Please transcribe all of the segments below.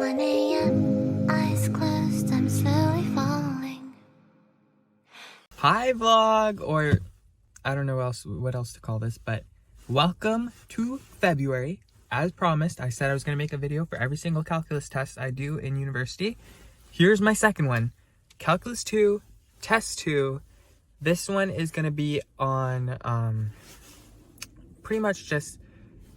1 a.m., eyes closed, I'm slowly falling. Hi vlog, or I don't know what else to call this, but welcome to February. As promised, I said I was going to make a video for every single calculus test I do in university. Here's my second one. Calculus 2, Test 2. This one is going to be on pretty much just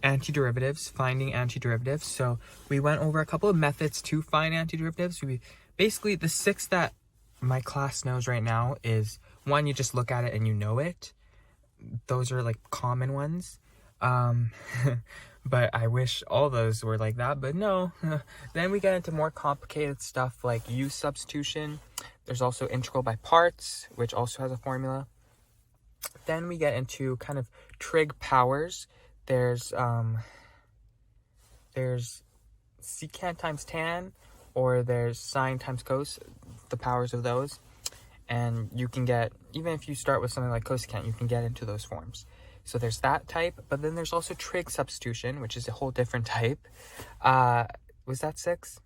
antiderivatives, finding antiderivatives. So we went over a couple of methods to find antiderivatives. Basically, the 6 that my class knows right now is, one, you just look at it and you know it. Those are like common ones. But I wish all those were like that, but no. Then we get into more complicated stuff like use substitution. There's also integral by parts, which also has a formula. Then we get into kind of trig powers. There's secant times tan, or there's sine times cos, the powers of those. And you can get, even if you start with something like cosecant, you can get into those forms. So there's that type, but then there's also trig substitution, which is a whole different type. Was that 6?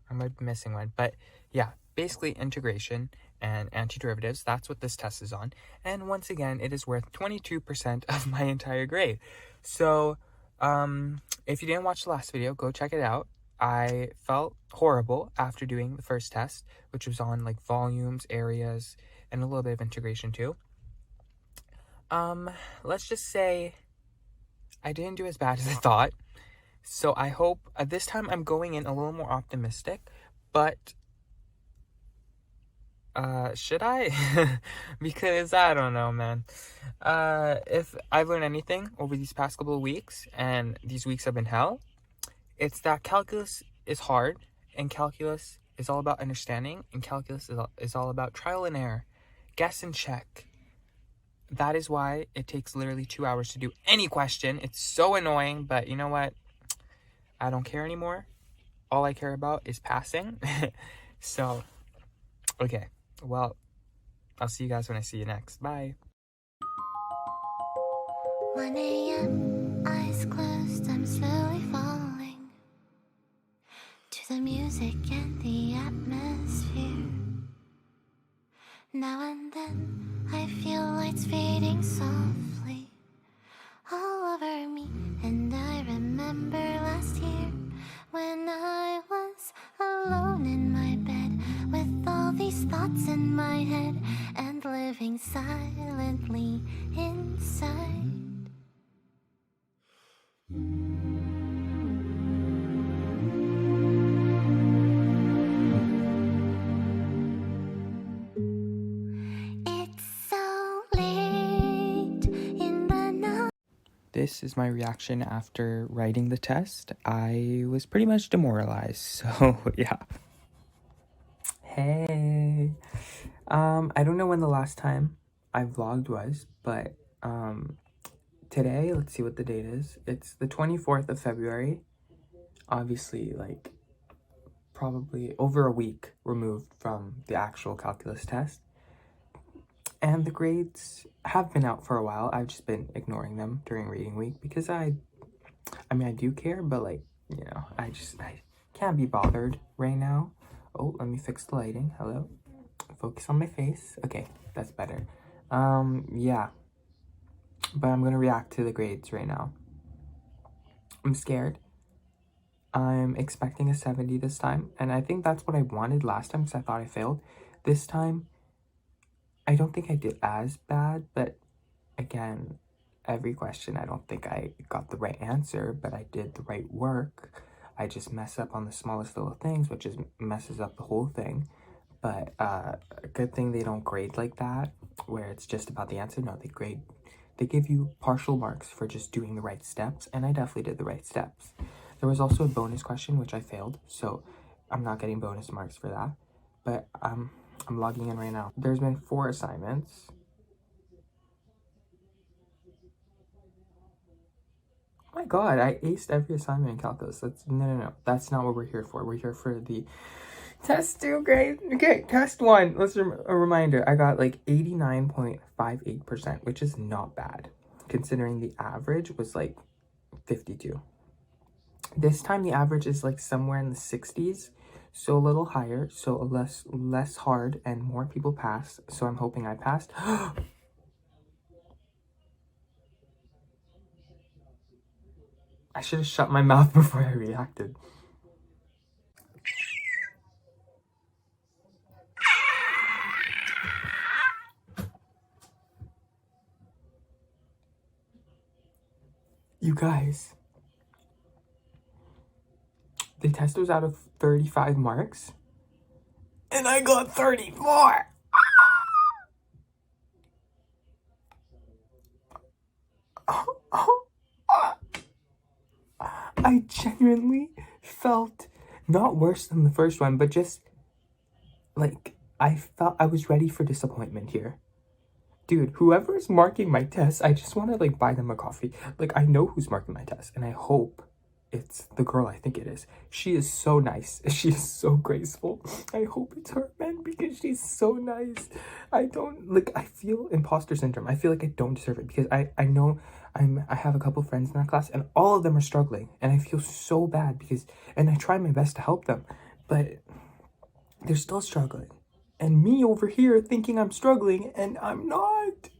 I might be missing one, but yeah, basically integration and antiderivatives. That's what this test is on. And once again, it is worth 22% of my entire grade. So if you didn't watch the last video, go check it out. I felt horrible after doing the first test, which was on like volumes, areas, and a little bit of integration too. Let's just say I didn't do as bad as I thought. So I hope this time I'm going in a little more optimistic, but should I? Because I don't know, man. If I've learned anything over these past couple of weeks, and these weeks have been hell, it's that calculus is hard, and calculus is all about understanding, and calculus is all about trial and error, guess and check. That is why it takes literally 2 hours to do any question. It's so annoying, but you know what? I don't care anymore. All I care about is passing. So, okay. Well, I'll see you guys when I see you next. Bye. 1 a.m., eyes closed, I'm slowly falling to the music and the atmosphere. Now and then I feel lights fading softly all over me, and I remember last year when I was alone in my bed with all these thoughts in my head and living silently inside. This is my reaction after writing the test. I was pretty much demoralized, so yeah. Hey. I don't know when the last time I vlogged was, but today, let's see what the date is. It's the 24th of February. Obviously, like, probably over a week removed from the actual calculus test. And the grades have been out for a while. I've just been ignoring them during reading week because I mean, I do care, but like, you know, I can't be bothered right now. Oh, let me fix the lighting. Hello. Focus on my face. Okay, that's better. Yeah. But I'm gonna react to the grades right now. I'm scared. I'm expecting a 70 this time, and I think that's what I wanted last time because I thought I failed. This time, I don't think I did as bad, but again, every question, I don't think I got the right answer, but I did the right work. I just mess up on the smallest little things, which just messes up the whole thing. But a good thing they don't grade like that, where it's just about the answer. No, they give you partial marks for just doing the right steps, and I definitely did the right steps. There was also a bonus question, which I failed, so I'm not getting bonus marks for that. But I'm logging in right now. There's been 4 assignments. Oh my god, I aced every assignment in calculus. No. That's not what we're here for. We're here for the test 2 grade. Okay, test 1. Let's a reminder. I got like 89.58%, which is not bad, considering the average was like 52. This time the average is like somewhere in the 60s, so a little higher, so less hard, and more people pass. So I'm hoping I passed. I should have shut my mouth before I reacted. You guys, the test was out of 35 marks, and I got 34! I genuinely felt not worse than the first one, but just like I felt I was ready for disappointment here. Dude, whoever is marking my test, I just want to like buy them a coffee. Like, I know who's marking my test, and I hope it's the girl I think it is. She is so nice. She is so graceful. I hope it's her, man, because she's so nice. I feel imposter syndrome. I feel like I don't deserve it because I know I have a couple friends in that class, and all of them are struggling, and I feel so bad and I try my best to help them, but they're still struggling. And me over here thinking I'm struggling, and I'm not.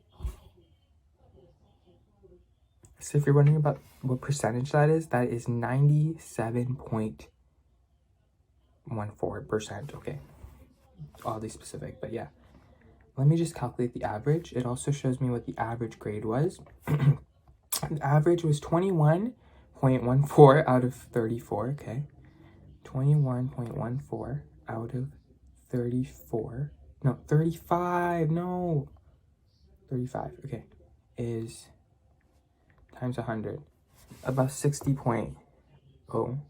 So if you're wondering about what percentage that is 97.14%. Okay, oddly specific, but yeah. Let me just calculate the average. It also shows me what the average grade was. The average was 21.14 out of 34, okay? 21.14 out of 34. No, 35. No. 35, okay. Is times 100. About 60.0. Can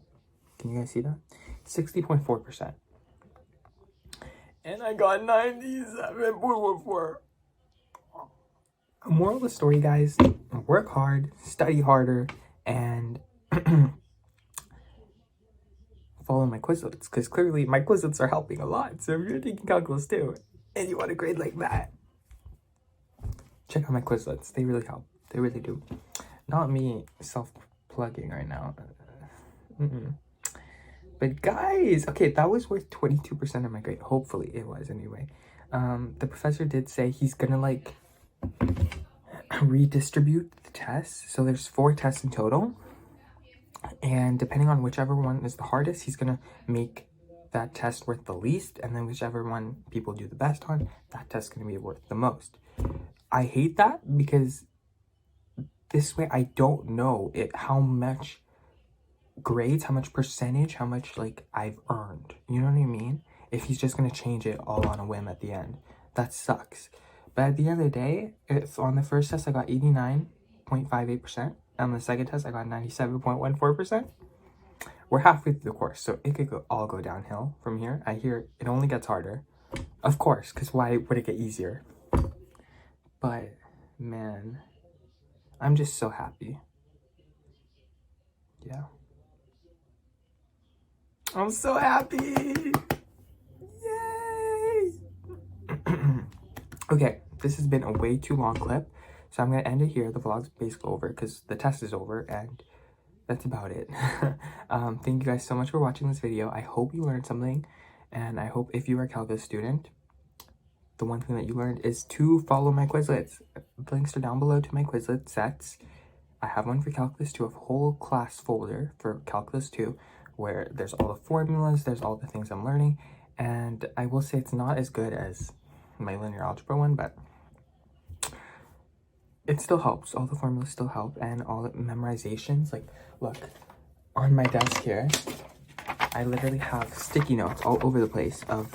you guys see that? 60.4%. And I got 97.14. Moral of the story, guys, work hard, study harder, and follow my Quizlets, because clearly my Quizlets are helping a lot. So if you're taking calculus too, and you want a grade like that, check out my Quizlets. They really help. They really do. Not me self-plugging right now. But guys, okay, that was worth 22% of my grade. Hopefully it was anyway. The professor did say he's gonna like redistribute the tests. So there's 4 tests in total. And depending on whichever one is the hardest, he's gonna make that test worth the least. And then whichever one people do the best on, that test's gonna be worth the most. I hate that because this way I don't know how much grades, how much percentage, how much like I've earned. You know what I mean? If he's just gonna change it all on a whim at the end, that sucks. But at the end of the day, if on the first test I got 89.58%, and the second test I got 97.14%, we're halfway through the course, so it could all go downhill from here. I hear it only gets harder, of course, because why would it get easier? But man, I'm just so happy. Yeah. I'm so happy! Yay! Okay, this has been a way too long clip, so I'm going to end it here. The vlog's basically over because the test is over, and that's about it. Thank you guys so much for watching this video. I hope you learned something, and I hope if you are a calculus student, the one thing that you learned is to follow my Quizlets. The links are down below to my Quizlet sets. I have one for Calculus 2, a whole class folder for Calculus 2, where there's all the formulas, there's all the things I'm learning, and I will say it's not as good as my linear algebra one, but it still helps. All the formulas still help, and all the memorizations. Like, look, on my desk here, I literally have sticky notes all over the place of,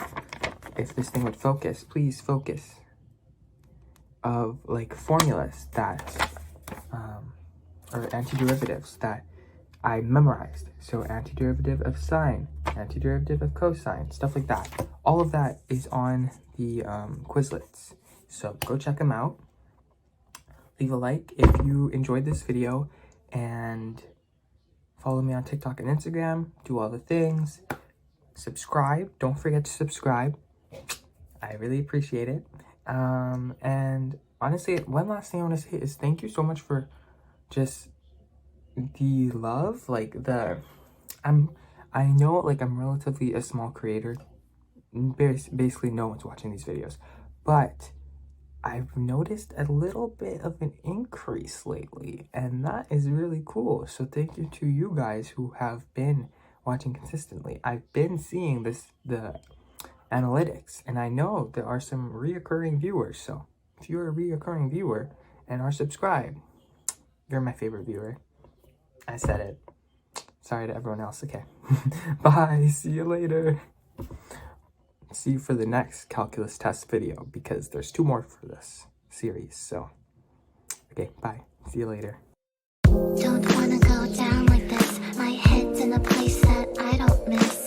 if this thing would focus, please focus, of like formulas that, or antiderivatives that I memorized. So antiderivative of sine, antiderivative of cosine, stuff like that. All of that is on the Quizlets. So go check them out. Leave a like if you enjoyed this video, and follow me on TikTok and Instagram. Do all the things. Subscribe. Don't forget to subscribe. I really appreciate it. And honestly, one last thing I want to say is thank you so much for just the love, like the I know like I'm relatively a small creator. Basically no one's watching these videos, but I've noticed a little bit of an increase lately, and that is really cool. So thank you to you guys who have been watching consistently. I've been seeing the analytics, and I know there are some reoccurring viewers. So if you're a reoccurring viewer and are subscribed, you're my favorite viewer. I said it. Sorry to everyone else. Okay. Bye. See you later. See you for the next calculus test video, because there's 2 more for this series. So, okay, bye. See you later. Don't wanna go down like this. My head's in a place that I don't miss.